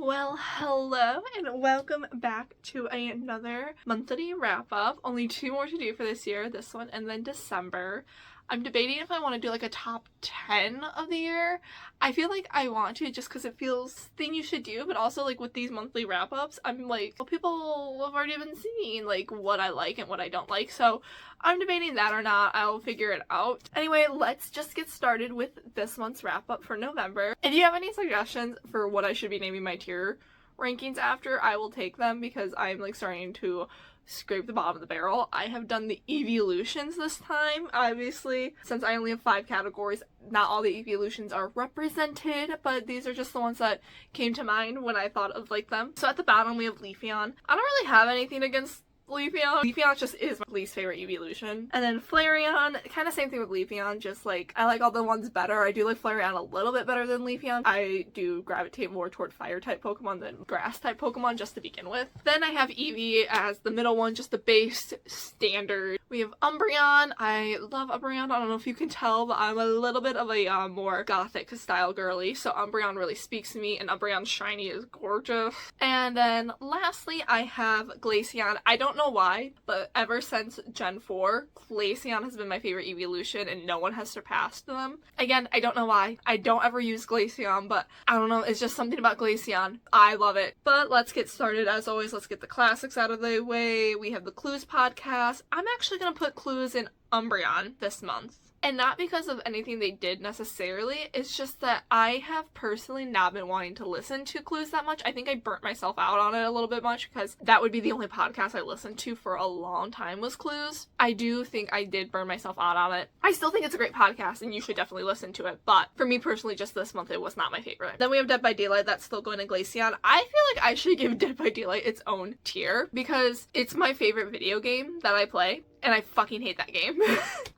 Well, hello and welcome back to another monthly wrap-up. Only 2 more to do for this year, this one and then December. I'm debating if I want to do like a top 10 of the year. I feel like I want to just because it feels thing you should do, but also like with these monthly wrap-ups, I'm like, well, people have already been seeing like what I like and what I don't like, so I'm debating that or not. I'll figure it out. Anyway, let's just get started with this month's wrap-up for November. If you have any suggestions for what I should be naming my tier rankings after, I will take them because I'm like starting to scrape the bottom of the barrel. I have done the evolutions this time, obviously. Since I only have 5 categories, not all the evolutions are represented, but these are just the ones that came to mind when I thought of like them. So at the bottom we have Leafeon. I don't really have anything against Leafeon. Leafeon just is my least favorite evolution. And then Flareon, kind of same thing with Leafeon, just like I like all the ones better. I do like Flareon a little bit better than Leafeon. I do gravitate more toward fire type Pokemon than grass type Pokemon just to begin with. Then I have Eevee as the middle one, just the base standard. We have Umbreon. I love Umbreon. I don't know if you can tell, but I'm a little bit of a more gothic style girly, so Umbreon really speaks to me, and Umbreon's shiny is gorgeous. And then lastly I have Glaceon. I don't know why, but ever since Gen 4, Glaceon has been my favorite evolution and no one has surpassed them. Again, I don't know why. I don't ever use Glaceon, but I don't know, it's just something about Glaceon. I love it. But let's get started. As always, let's get the classics out of the way. We have the Clues podcast. I'm actually gonna put Clues in Umbreon this month. And not because of anything they did necessarily, it's just that I have personally not been wanting to listen to Clues that much. I think I burnt myself out on it a little bit much because that would be the only podcast I listened to for a long time was Clues. I do think I did burn myself out on it. I still think it's a great podcast and you should definitely listen to it, but for me personally, just this month, it was not my favorite. Then we have Dead by Daylight. That's still going to Glaceon. I feel like I should give Dead by Daylight its own tier because it's my favorite video game that I play. And I fucking hate that game.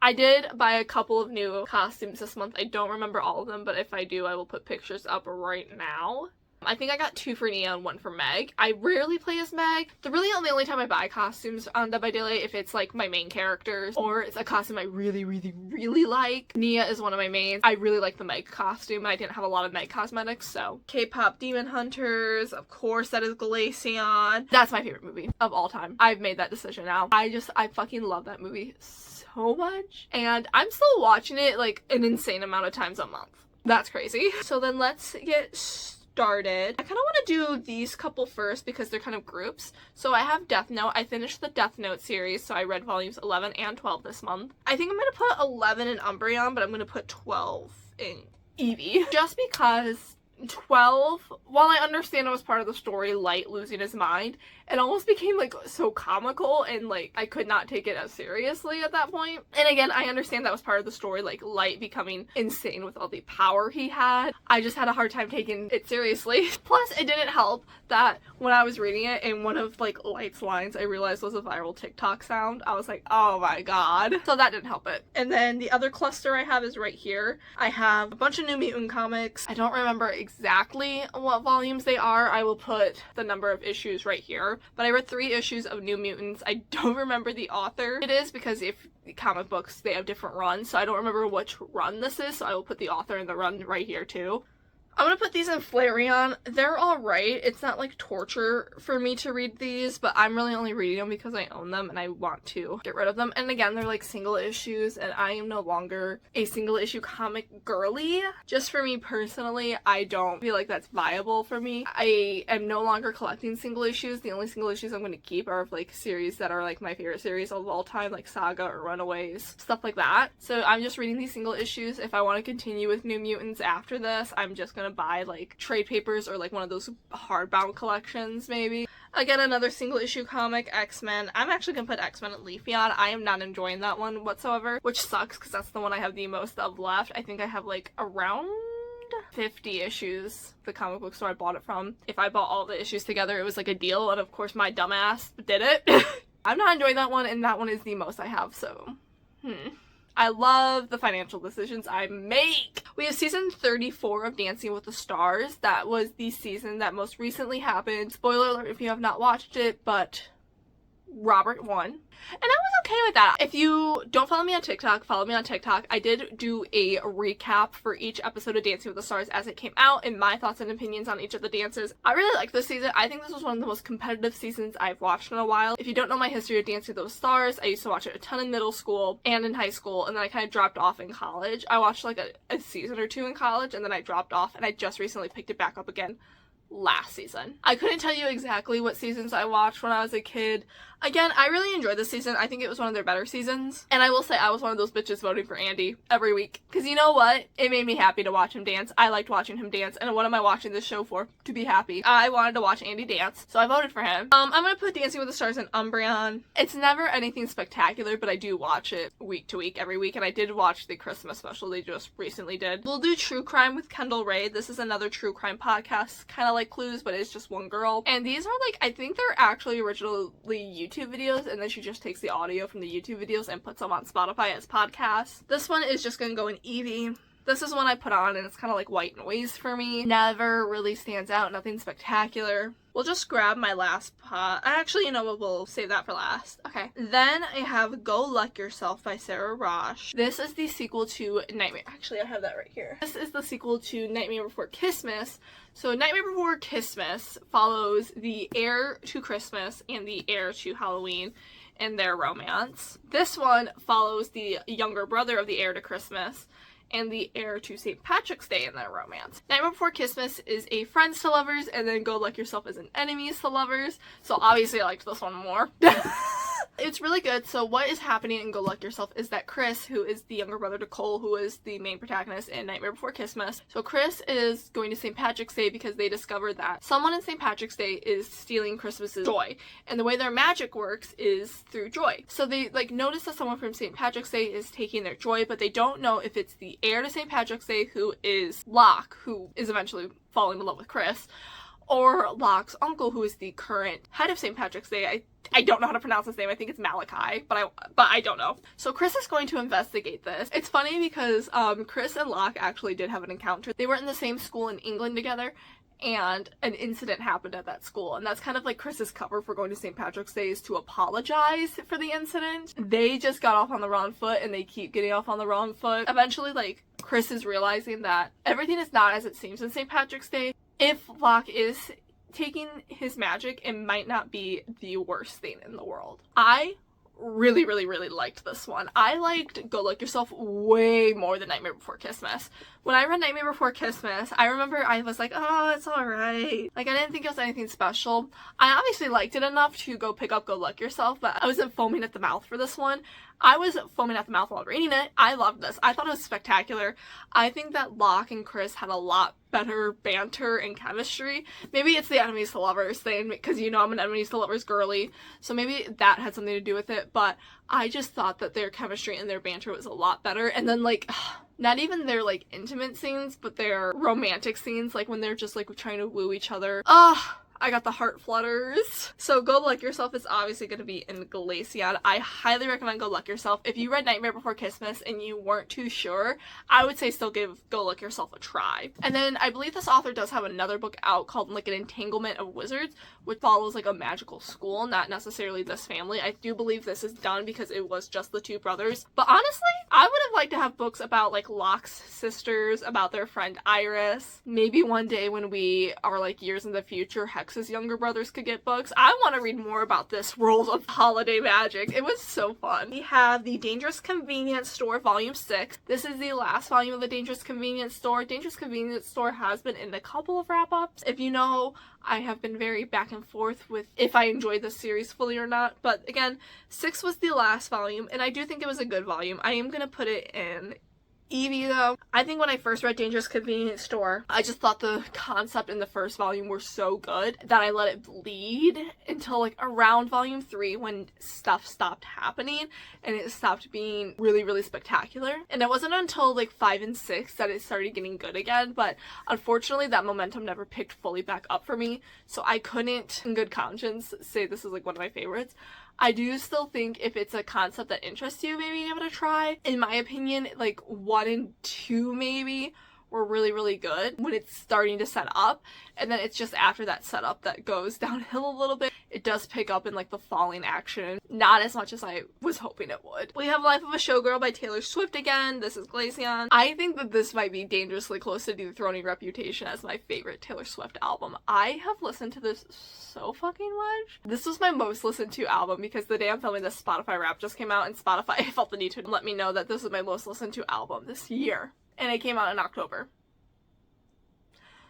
I did buy a couple of new costumes this month. I don't remember all of them, but if I do, I will put pictures up right now. I think I got 2 for Nia and 1 for Meg. I rarely play as Meg. The only time I buy costumes on Dead by Daylight if it's like my main characters or it's a costume I really like. Nia is one of my mains. I really like the Meg costume. I didn't have a lot of Meg cosmetics, so. K-pop Demon Hunters, of course, that is Glaceon. That's my favorite movie of all time. I've made that decision now. I fucking love that movie so much. And I'm still watching it like an insane amount of times a month. That's crazy. So then let's get started. I kind of want to do these couple first because they're kind of groups. So I have Death Note. I finished the Death Note series, so I read volumes 11 and 12 this month. I think I'm going to put 11 in Umbreon, but I'm going to put 12 in Eevee. Just because 12, while I understand it was part of the story, Light losing his mind, it almost became like so comical and like I could not take it as seriously at that point. And again, I understand that was part of the story, like Light becoming insane with all the power he had. I just had a hard time taking it seriously. Plus, it didn't help that when I was reading it and one of like Light's lines I realized was a viral TikTok sound. I was like, oh my god. So that didn't help it. And then the other cluster I have is right here. I have a bunch of New Mutant comics. I don't remember exactly what volumes they are. I will put the number of issues right here. But I read 3 issues of New Mutants. I don't remember the author it is because if comic books, they have different runs, so I don't remember which run this is, so I will put the author and the run right here too. I'm gonna put these in Flareon. They're alright. It's not like torture for me to read these, but I'm really only reading them because I own them and I want to get rid of them. And again, they're like single issues and I am no longer a single issue comic girly. Just for me personally, I don't feel like that's viable for me. I am no longer collecting single issues. The only single issues I'm going to keep are of like series that are like my favorite series of all time, like Saga or Runaways, stuff like that. So I'm just reading these single issues. If I want to continue with New Mutants after this, I'm just gonna buy like trade papers or like one of those hardbound collections maybe. Again, another single issue comic, X-Men. I'm actually gonna put X-Men and Leafeon. I am not enjoying that one whatsoever, which sucks because that's the one I have the most of left. I think I have like around 50 issues, the comic book store I bought it from. If I bought all the issues together, it was like a deal, and of course my dumbass did it. I'm not enjoying that one, and that one is the most I have, so I love the financial decisions I make. We have season 34 of Dancing with the Stars. That was the season that most recently happened. Spoiler alert if you have not watched it, but Robert won. And I was okay with that. If you don't follow me on TikTok, follow me on TikTok. I did do a recap for each episode of Dancing with the Stars as it came out and my thoughts and opinions on each of the dances. I really liked this season. I think this was one of the most competitive seasons I've watched in a while. If you don't know my history of Dancing with the Stars, I used to watch it a ton in middle school and in high school, and then I kind of dropped off in college. I watched like a season or two in college, and then I dropped off, and I just recently picked it back up again last season. I couldn't tell you exactly what seasons I watched when I was a kid. Again, I really enjoyed this season. I think it was one of their better seasons. And I will say I was one of those bitches voting for Andy every week. Because you know what? It made me happy to watch him dance. I liked watching him dance. And what am I watching this show for? To be happy. I wanted to watch Andy dance. So I voted for him. I'm going to put Dancing with the Stars and Umbreon. It's never anything spectacular, but I do watch it week to week, every week. And I did watch the Christmas special they just recently did. We'll do True Crime with Kendall Rae. This is another true crime podcast. Kind of like Clues, but it's just one girl. And these are like, I think they're actually originally YouTube videos, and then she just takes the audio from the YouTube videos and puts them on Spotify as podcasts. This one is just gonna go in Eevee. This is one I put on, and it's kind of like white noise for me. Never really stands out, nothing spectacular. We'll just grab my last pot. Actually, you know what, we'll save that for last. Okay. Then I have Go Luck Yourself by Sarah Rosh. This is the sequel to Nightmare. Actually, I have that right here. This is the sequel to Nightmare Before Christmas. So Nightmare Before Christmas follows the heir to Christmas and the heir to Halloween in their romance. This one follows the younger brother of the heir to Christmas and the heir to St. Patrick's Day in their romance. Nightmare Before Christmas is a friends to lovers, and then Go Luck Yourself is an enemies to lovers. So obviously I liked this one more. It's really good. So what is happening in Go Luck Yourself is that Chris, who is the younger brother to Cole, who is the main protagonist in Nightmare Before Christmas, so Chris is going to St. Patrick's Day because they discovered that someone in St. Patrick's Day is stealing Christmas's joy, and the way their magic works is through joy. So they like notice that someone from St. Patrick's Day is taking their joy, but they don't know if it's the heir to St. Patrick's Day, who is Locke, who is eventually falling in love with Chris, or Locke's uncle, who is the current head of St. Patrick's Day. I don't know how to pronounce his name. I think it's Malachi, but I don't know. So Chris is going to investigate this. It's funny because Chris and Locke actually did have an encounter. They were in the same school in England together, and an incident happened at that school, and that's kind of like Chris's cover for going to St. Patrick's Day, is to apologize for the incident. They just got off on the wrong foot, and they keep getting off on the wrong foot. Eventually, like, Chris is realizing that everything is not as it seems in St. Patrick's Day. If Locke is taking his magic, it might not be the worst thing in the world. I really liked this one. I liked Go Luck Yourself way more than Nightmare Before Christmas. When I read Nightmare Before Christmas, I remember I was like, oh, it's alright. Like, I didn't think it was anything special. I obviously liked it enough to go pick up Go Luck Yourself, but I wasn't foaming at the mouth for this one. I was foaming at the mouth while reading it. I loved this. I thought it was spectacular. I think that Locke and Chris had a lot better banter and chemistry. Maybe it's the enemies to lovers thing, because you know I'm an enemies to lovers girly, so maybe that had something to do with it, but I just thought that their chemistry and their banter was a lot better. And then, like, not even their, like, intimate scenes, but their romantic scenes, like when they're just, like, trying to woo each other. I got the heart flutters. So Go Luck Yourself is obviously going to be in Glaciad. I highly recommend Go Luck Yourself. If you read Nightmare Before Christmas and you weren't too sure, I would say still give Go Luck Yourself a try. And then I believe this author does have another book out called like An Entanglement of Wizards, which follows like a magical school, not necessarily this family. I do believe this is done because it was just the two brothers. But honestly, I would have liked to have books about like Locke's sisters, about their friend Iris. Maybe one day when we are like years in the future, Hex's younger brothers could get books. I want to read more about this world of holiday magic. It was so fun. We have The Dangerous Convenience Store Volume 6. This is the last volume of The Dangerous Convenience Store. Dangerous Convenience Store has been in a couple of wrap-ups. If you know, I have been very back and forth with if I enjoyed this series fully or not. But again, 6 was the last volume, and I do think it was a good volume. I am going to put it in Eevee though. I think when I first read Dangerous Convenience Store, I just thought the concept in the first volume were so good that I let it bleed until like around volume 3 when stuff stopped happening and it stopped being really spectacular. And it wasn't until like 5 and 6 that it started getting good again, but unfortunately that momentum never picked fully back up for me, so I couldn't in good conscience say this is like one of my favorites. I do still think if it's a concept that interests you, maybe give it a try. In my opinion, like 1 and 2 maybe were really, really good when it's starting to set up, and then it's just after that setup that goes downhill a little bit. It does pick up in like the falling action, not as much as I was hoping it would. We have Life of a Showgirl by Taylor Swift again. This is Glaceon. I think that this might be dangerously close to dethroning Reputation as my favorite Taylor Swift album. I have listened to this so fucking much. This was my most listened to album because the day I'm filming this, Spotify Wrapped just came out, and Spotify felt the need to let me know that this was my most listened to album this year. And it came out in October.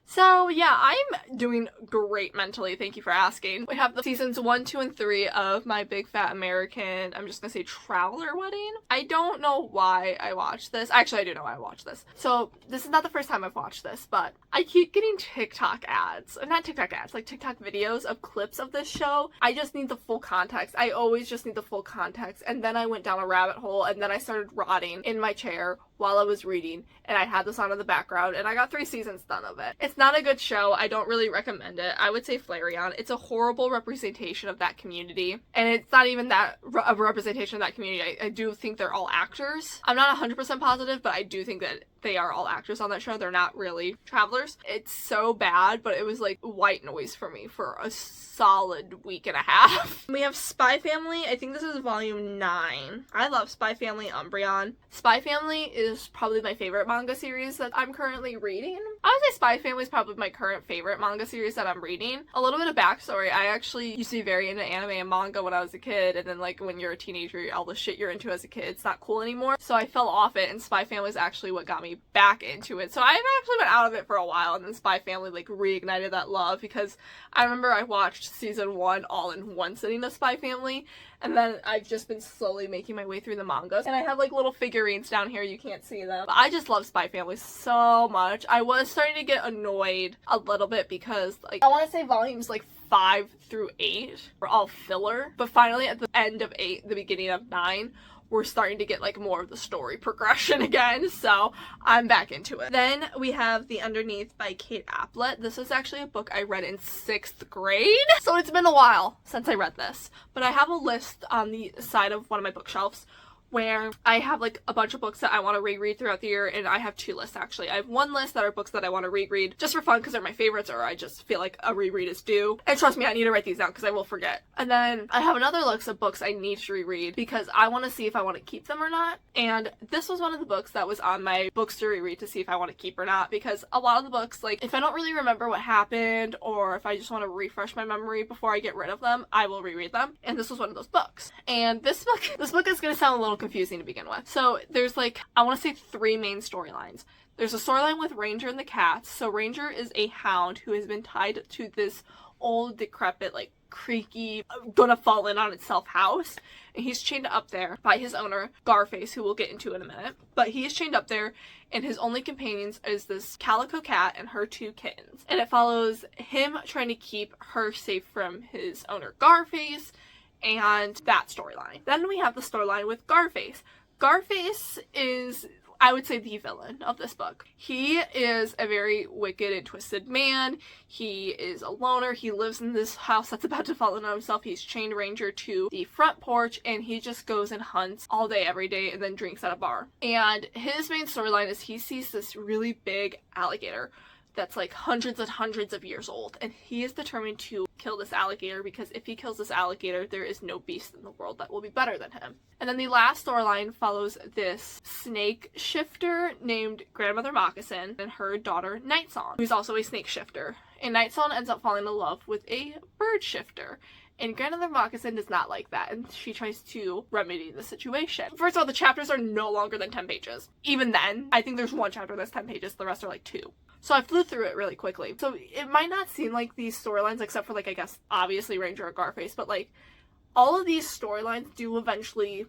So yeah, I'm doing great mentally, thank you for asking. We have the seasons 1, 2, and 3 of My Big Fat American, I'm just gonna say Traveler Wedding. I don't know why I watched this. Actually, I do know why I watched this. So this is not the first time I've watched this, but I keep getting TikTok ads. Not TikTok ads, like TikTok videos of clips of this show. I just need the full context. I always just need the full context. And then I went down a rabbit hole, and then I started rotting in my chair while I was reading, and I had this on in the background, and I got 3 seasons done of it. It's not a good show. I don't really recommend it. I would say Flareon. It's a horrible representation of that community, and it's not even that a representation of that community. I do think they're all actors. I'm not 100% positive, but I do think that they are all actors on that show. They're not really travelers. It's so bad, but it was like white noise for me for a solid week and a half. We have Spy Family. I think this is volume 9. I love Spy Family Umbreon. Spy Family is probably my favorite manga series that I'm currently reading. I would say Spy Family is probably my current favorite manga series that I'm reading. A little bit of backstory. I actually used to be very into anime and manga when I was a kid, and then like when you're a teenager, all the shit you're into as a kid, it's not cool anymore. So I fell off it, and Spy Family is actually what got me back into it. So I've actually been out of it for a while, and then Spy Family like reignited that love, because I remember I watched season 1 all in one sitting of Spy Family, and then I've just been slowly making my way through the mangas, and I have like little figurines down here, you can't see them, but I just love Spy Family so much. I was starting to get annoyed a little bit because like I want to say volumes like 5 through 8 were all filler, but finally at the end of 8, the beginning of 9, we're starting to get like more of the story progression again, so I'm back into it. Then we have The Underneath by Kate Applett. This is actually a book I read in 6th grade, so it's been a while since I read this, but I have a list on the side of one of my bookshelves where I have like a bunch of books that I want to reread throughout the year, and I have 2 lists actually. I have one list that are books that I want to reread just for fun because they're my favorites, or I just feel like a reread is due. And trust me, I need to write these down because I will forget. And then I have another list of books I need to reread because I want to see if I want to keep them or not. And this was one of the books that was on my books to reread to see if I want to keep or not, because a lot of the books, like if I don't really remember what happened, or if I just want to refresh my memory before I get rid of them, I will reread them. And this was one of those books. And this book is going to sound a little confusing to begin with. So there's like, I want to say 3 main storylines. There's a storyline with Ranger and the cats. So Ranger is a hound who has been tied to this old, decrepit, like creaky, gonna fall in on itself house, and he's chained up there by his owner, Garface, who we'll get into in a minute. But he is chained up there, and his only companions is this calico cat and her 2 kittens. And it follows him trying to keep her safe from his owner, Garface, and that storyline. Then we have the storyline with Garface. Garface is, I would say, the villain of this book. He is a very wicked and twisted man. He is a loner. He lives in this house that's about to fall in on himself. He's chained Ranger to the front porch, and he just goes and hunts all day, every day, and then drinks at a bar. And his main storyline is he sees this really big alligator that's like hundreds and hundreds of years old, and he is determined to kill this alligator, because if he kills this alligator, there is no beast in the world that will be better than him. And then the last storyline follows this snake shifter named Grandmother Moccasin and her daughter Night Song, who's also a snake shifter. And Night Song ends up falling in love with a bird shifter. And Grandmother Moccasin does not like that, and she tries to remedy the situation. First of all, the chapters are no longer than 10 pages. Even then, I think there's 1 chapter that's 10 pages, the rest are like 2. So I flew through it really quickly. So it might not seem like these storylines, except for like, I guess, obviously Ranger or Garface, but like, all of these storylines do eventually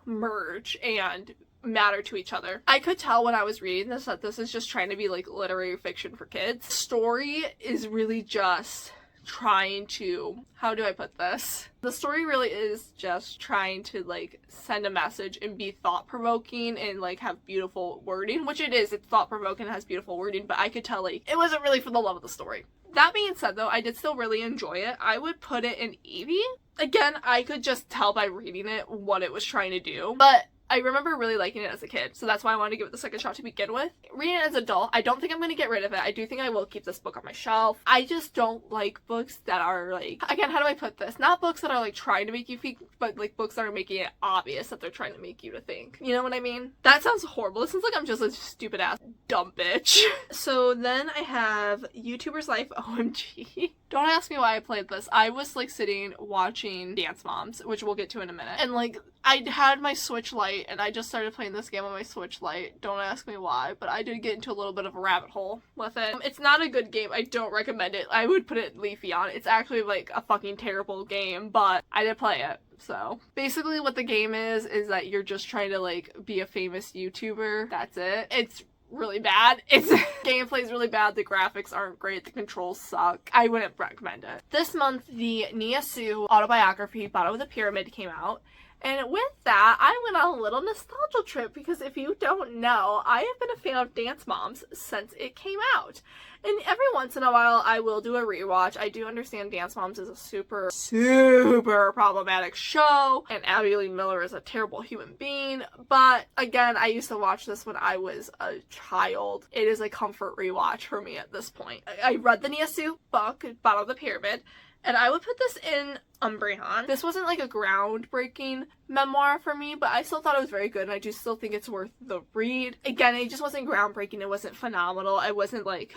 merge and matter to each other. I could tell when I was reading this that this is just trying to be like literary fiction for kids. Story is really just trying to, how do I put this? The story really is just trying to like send a message and be thought-provoking and like have beautiful wording, which it is. It's thought-provoking and has beautiful wording, but I could tell like it wasn't really for the love of the story. That being said though, I did still really enjoy it. I would put it in 80. Again, I could just tell by reading it what it was trying to do, but I remember really liking it as a kid, so that's why I wanted to give it the second shot to begin with. Reading it as an adult, I don't think I'm going to get rid of it. I do think I will keep this book on my shelf. I just don't like books that are like, again, how do I put this? Not books that are like trying to make you think, but like books that are making it obvious that they're trying to make you to think. You know what I mean? That sounds horrible. It sounds like I'm just a stupid ass dumb bitch. So then I have YouTuber's Life OMG. Don't ask me why I played this. I was like sitting watching Dance Moms, which we'll get to in a minute. And like I had my Switch Lite and I just started playing this game on my Switch Lite. Don't ask me why, but I did get into a little bit of a rabbit hole with it. It's not a good game. I don't recommend it. I would put it leafy on. It's actually like a fucking terrible game, but I did play it. So basically what the game is that you're just trying to like be a famous YouTuber. That's it. It's really bad. Its gameplay is really bad. The graphics aren't great. The controls suck. I wouldn't recommend it. This month, the Nia Sue autobiography, Bottom of the Pyramid, came out. And with that, I went on a little nostalgia trip because if you don't know, I have been a fan of Dance Moms since it came out. And every once in a while, I will do a rewatch. I do understand Dance Moms is a super, super problematic show, and Abby Lee Miller is a terrible human being. But again, I used to watch this when I was a child. It is a comfort rewatch for me at this point. I read the Nia Sue book, Bottom of the Pyramid, and I would put this in Umbreon. This wasn't like a groundbreaking memoir for me, but I still thought it was very good, and I do still think it's worth the read. Again, it just wasn't groundbreaking. It wasn't phenomenal. I wasn't like...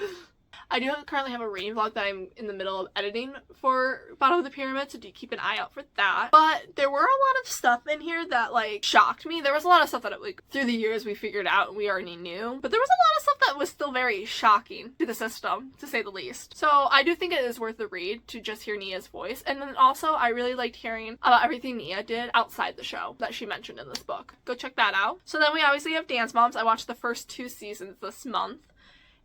I do currently have a reading vlog that I'm in the middle of editing for Bottom of the Pyramid, so do keep an eye out for that. But there were a lot of stuff in here that like shocked me. There was a lot of stuff that like through the years we figured out and we already knew, but there was a lot of stuff that was still very shocking to the system, to say the least. So I do think it is worth the read to just hear Nia's voice. And then also I really liked hearing about everything Nia did outside the show that she mentioned in this book. Go check that out. So then we obviously have Dance Moms. I watched the first 2 seasons this month.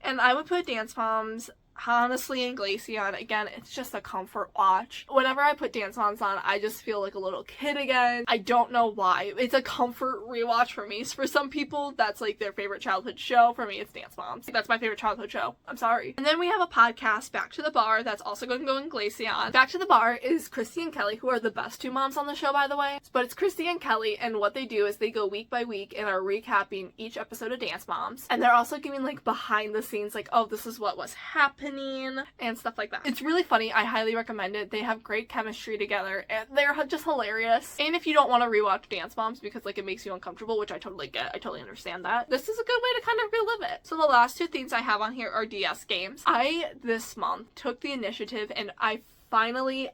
And I would put Dance Moms, honestly, and Glaceon. Again, it's just a comfort watch. Whenever I put Dance Moms on, I just feel like a little kid again. I don't know why. It's a comfort rewatch for me. For some people, that's like their favorite childhood show. For me, it's Dance Moms. That's my favorite childhood show. I'm sorry. And then we have a podcast, Back to the Bar, that's also going to go in Glaceon. Back to the Bar is Christy and Kelly, who are the best 2 moms on the show, by the way. But it's Christy and Kelly, and what they do is they go week by week and are recapping each episode of Dance Moms. And they're also giving like behind the scenes, like, oh, this is what was happening and stuff like that. It's really funny. I highly recommend it. They have great chemistry together and they're just hilarious. And if you don't want to rewatch Dance Moms because like it makes you uncomfortable, which I totally get, I totally understand that, this is a good way to kind of relive it. So the last 2 things I have on here are DS games. I this month took the initiative and I finally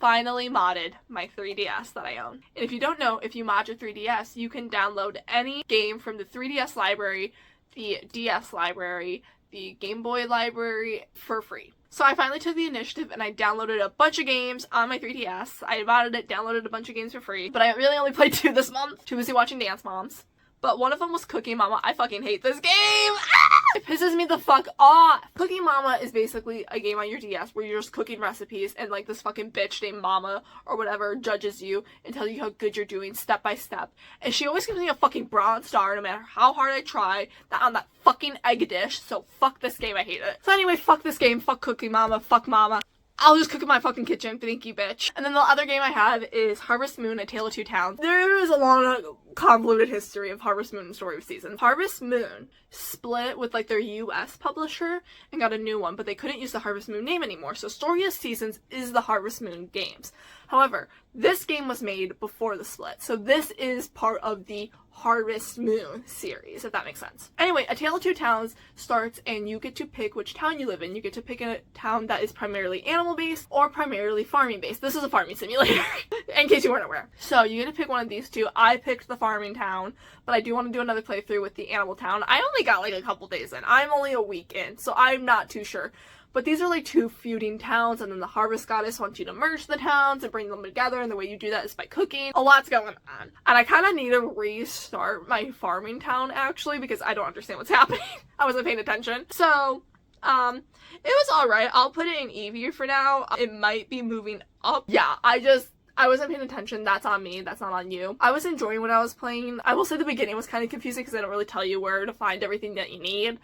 modded my 3DS that I own. And if you don't know, if you mod your 3DS, you can download any game from the 3DS library, the DS library, the Game Boy library for free. So I finally took the initiative and I downloaded a bunch of games on my 3DS. I modded it, downloaded a bunch of games for free, but I really only played 2 this month. Too busy watching Dance Moms. But one of them was Cooking Mama. I fucking hate this game! Ah! It pisses me the fuck off! Cooking Mama is basically a game on your DS where you're just cooking recipes and like this fucking bitch named Mama or whatever judges you and tells you how good you're doing step by step. And she always gives me a fucking bronze star no matter how hard I try on that fucking egg dish. So fuck this game, I hate it. So anyway, fuck this game, fuck Cooking Mama, fuck Mama. I'll just cook in my fucking kitchen, thank you, bitch. And then the other game I have is Harvest Moon, A Tale of Two Towns. There is a long, convoluted history of Harvest Moon and Story of Seasons. Harvest Moon split with like their US publisher and got a new one, but they couldn't use the Harvest Moon name anymore, so Story of Seasons is the Harvest Moon games. However, this game was made before the split, so this is part of the Harvest Moon series, if that makes sense. Anyway, A Tale of Two Towns starts and you get to pick which town you live in. You get to pick a town that is primarily animal-based or primarily farming-based. This is a farming simulator, in case you weren't aware. So you get to pick one of these 2. I picked the farming town, but I do want to do another playthrough with the animal town. I only got like a couple days in. I'm only a week in, so I'm not too sure. But these are like 2 feuding towns, and then the harvest goddess wants you to merge the towns and bring them together, and the way you do that is by cooking. A lot's going on. And I kind of need to restart my farming town, actually, because I don't understand what's happening. I wasn't paying attention. So, it was alright. I'll put it in Eevee for now. It might be moving up. Yeah, I wasn't paying attention. That's on me. That's not on you. I was enjoying what I was playing. I will say the beginning was kind of confusing because I don't really tell you where to find everything that you need.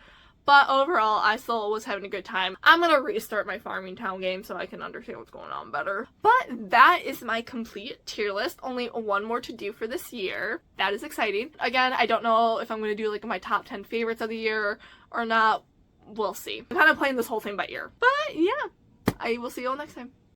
But overall, I still was having a good time. I'm gonna restart my Farming Town game so I can understand what's going on better. But that is my complete tier list. Only one more to do for this year. That is exciting. Again, I don't know if I'm gonna do like my top 10 favorites of the year or not. We'll see. I'm kind of playing this whole thing by ear. But yeah, I will see you all next time.